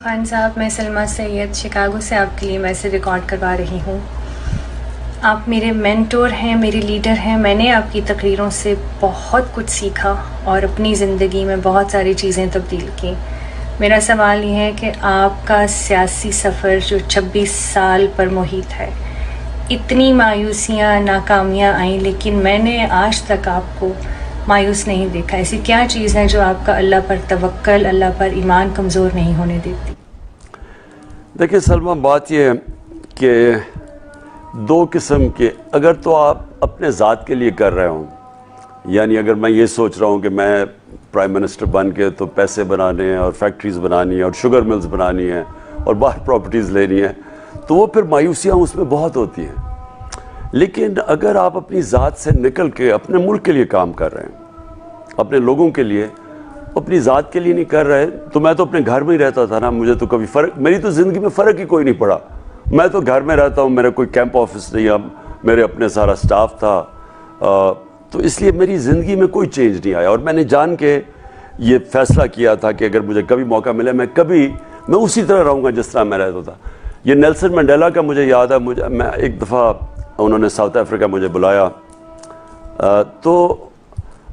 خان صاحب، میں سلمہ سید شکاگو سے آپ کے لیے میسج ریکارڈ کروا رہی ہوں۔ آپ میرے مینٹور ہیں، میرے لیڈر ہیں۔ میں نے آپ کی تقریروں سے بہت کچھ سیکھا اور اپنی زندگی میں بہت ساری چیزیں تبدیل کی۔ میرا سوال یہ ہے کہ آپ کا سیاسی سفر جو 26 سال پر محیط ہے، اتنی مایوسیاں، ناکامیاں آئیں، لیکن میں نے آج تک آپ کو مایوس نہیں دیکھا۔ ایسی کیا چیز ہے جو آپ کا اللہ پر توکل، اللہ پر ایمان کمزور نہیں ہونے دیتی؟ دیکھیں سلمہ، بات یہ ہے کہ دو قسم کے، اگر تو آپ اپنے ذات کے لیے کر رہے ہوں، یعنی اگر میں یہ سوچ رہا ہوں کہ میں پرائم منسٹر بن کے تو پیسے بنانے ہیں اور فیکٹریز بنانی ہیں اور شوگر ملز بنانی ہیں اور باہر پراپرٹیز لینی ہیں، تو وہ پھر مایوسیاں اس میں بہت ہوتی ہیں۔ لیکن اگر آپ اپنی ذات سے نکل کے اپنے ملک کے لیے کام کر رہے ہیں، اپنے لوگوں کے لیے، اپنی ذات کے لیے نہیں کر رہے، تو میں تو اپنے گھر میں ہی رہتا تھا نا، مجھے تو کبھی فرق، میری تو زندگی میں فرق ہی کوئی نہیں پڑا۔ میں تو گھر میں رہتا ہوں، میرا کوئی کیمپ آفس نہیں، اب میرے اپنے سارا سٹاف تھا، تو اس لیے میری زندگی میں کوئی چینج نہیں آیا۔ اور میں نے جان کے یہ فیصلہ کیا تھا کہ اگر مجھے کبھی موقع ملے، میں اسی طرح رہوں گا جس طرح میں رہتا تھا۔ یہ نیلسن منڈیلا کا مجھے یاد ہے، میں ایک دفعہ انہوں نے ساؤتھ افریقہ مجھے بلایا، تو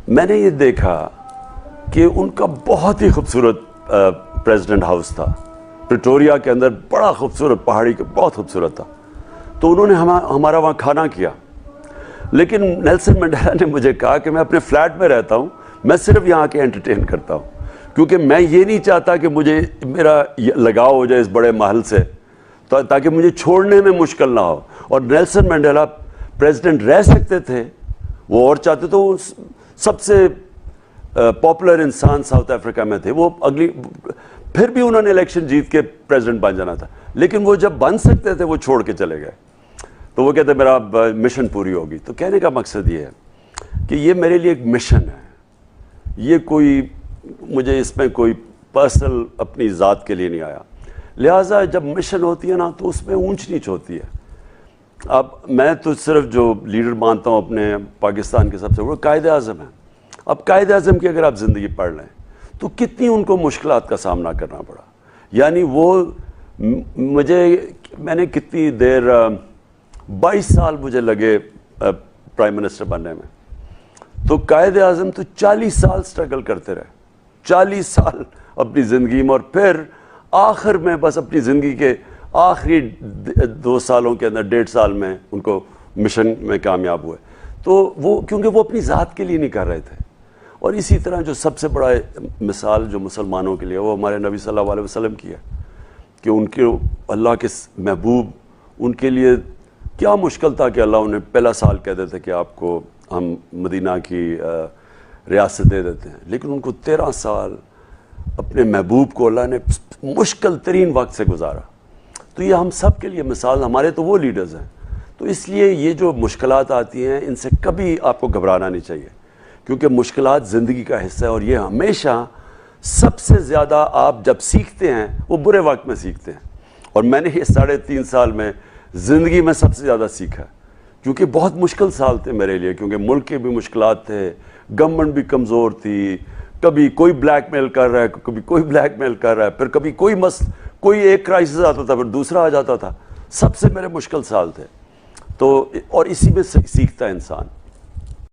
میں نے یہ دیکھا کہ ان کا بہت ہی خوبصورت پریزیڈنٹ ہاؤس تھا پریٹوریا کے اندر، بڑا خوبصورت، پہاڑی کا بہت خوبصورت تھا۔ تو انہوں نے ہمارا وہاں کھانا کیا، لیکن نیلسن منڈیلا نے مجھے کہا کہ میں اپنے فلیٹ میں رہتا ہوں، میں صرف یہاں کے انٹرٹین کرتا ہوں، کیونکہ میں یہ نہیں چاہتا کہ مجھے میرا لگاؤ ہو جائے اس بڑے محل سے، تاکہ مجھے چھوڑنے میں مشکل نہ ہو۔ اور نیلسن منڈیلا پریزیڈنٹ رہ سکتے تھے، وہ اور چاہتے تو وہ سب سے پاپولر انسان ساؤتھ افریقہ میں تھے، وہ پھر بھی انہوں نے الیکشن جیت کے پریزیڈنٹ بن جانا تھا، لیکن وہ جب بن سکتے تھے وہ چھوڑ کے چلے گئے۔ تو وہ کہتے میرا مشن پوری ہوگی۔ تو کہنے کا مقصد یہ ہے کہ یہ میرے لیے ایک مشن ہے، یہ مجھے اس میں کوئی پرسنل اپنی ذات کے لیے نہیں آیا۔ لہٰذا جب مشن ہوتی ہے نا، تو اس میں اونچ نیچ ہوتی ہے۔ اب میں تو صرف جو لیڈر مانتا ہوں اپنے پاکستان کے سب سے، وہ قائد اعظم ہیں۔ اب قائد اعظم کی اگر آپ زندگی پڑھ لیں تو کتنی ان کو مشکلات کا سامنا کرنا پڑا، یعنی میں نے کتنی دیر 22 سال مجھے لگے پرائم منسٹر بننے میں، تو قائد اعظم تو 40 سال سٹرگل کرتے رہے، 40 سال اپنی زندگی میں، اور پھر آخر میں بس اپنی زندگی کے آخری 2 سالوں کے اندر، 1.5 سال میں ان کو مشن میں کامیاب ہوئے۔ تو کیونکہ وہ اپنی ذات کے لیے نہیں کر رہے تھے۔ اور اسی طرح جو سب سے بڑا مثال جو مسلمانوں کے لیے، وہ ہمارے نبی صلی اللہ علیہ وسلم کی ہے، کہ ان کے اللہ کے محبوب، ان کے لیے کیا مشکل تھا کہ اللہ انہیں پہلا سال کہہ دیتے کہ آپ کو ہم مدینہ کی ریاست دے دیتے ہیں، لیکن ان کو 13 سال اپنے محبوب کو اللہ نے مشکل ترین وقت سے گزارا۔ تو یہ ہم سب کے لیے مثال، ہمارے تو وہ لیڈرز ہیں۔ تو اس لیے یہ جو مشکلات آتی ہیں، ان سے کبھی آپ کو گھبرانا نہیں چاہیے، کیونکہ مشکلات زندگی کا حصہ ہے، اور یہ ہمیشہ سب سے زیادہ آپ جب سیکھتے ہیں وہ برے وقت میں سیکھتے ہیں۔ اور میں نے یہ 3.5 سال میں زندگی میں سب سے زیادہ سیکھا، کیونکہ بہت مشکل سال تھے میرے لیے، کیونکہ ملک کے بھی مشکلات تھے، گورنمنٹ بھی کمزور تھی، کبھی کوئی بلیک میل کر رہا ہے، کبھی کوئی بلیک میل کر رہا ہے، پھر کبھی کوئی ایک کرائسس آتا تھا، پھر دوسرا آ جاتا تھا۔ سب سے میرے مشکل سال تھے، تو اور اسی میں سیکھتا ہے انسان۔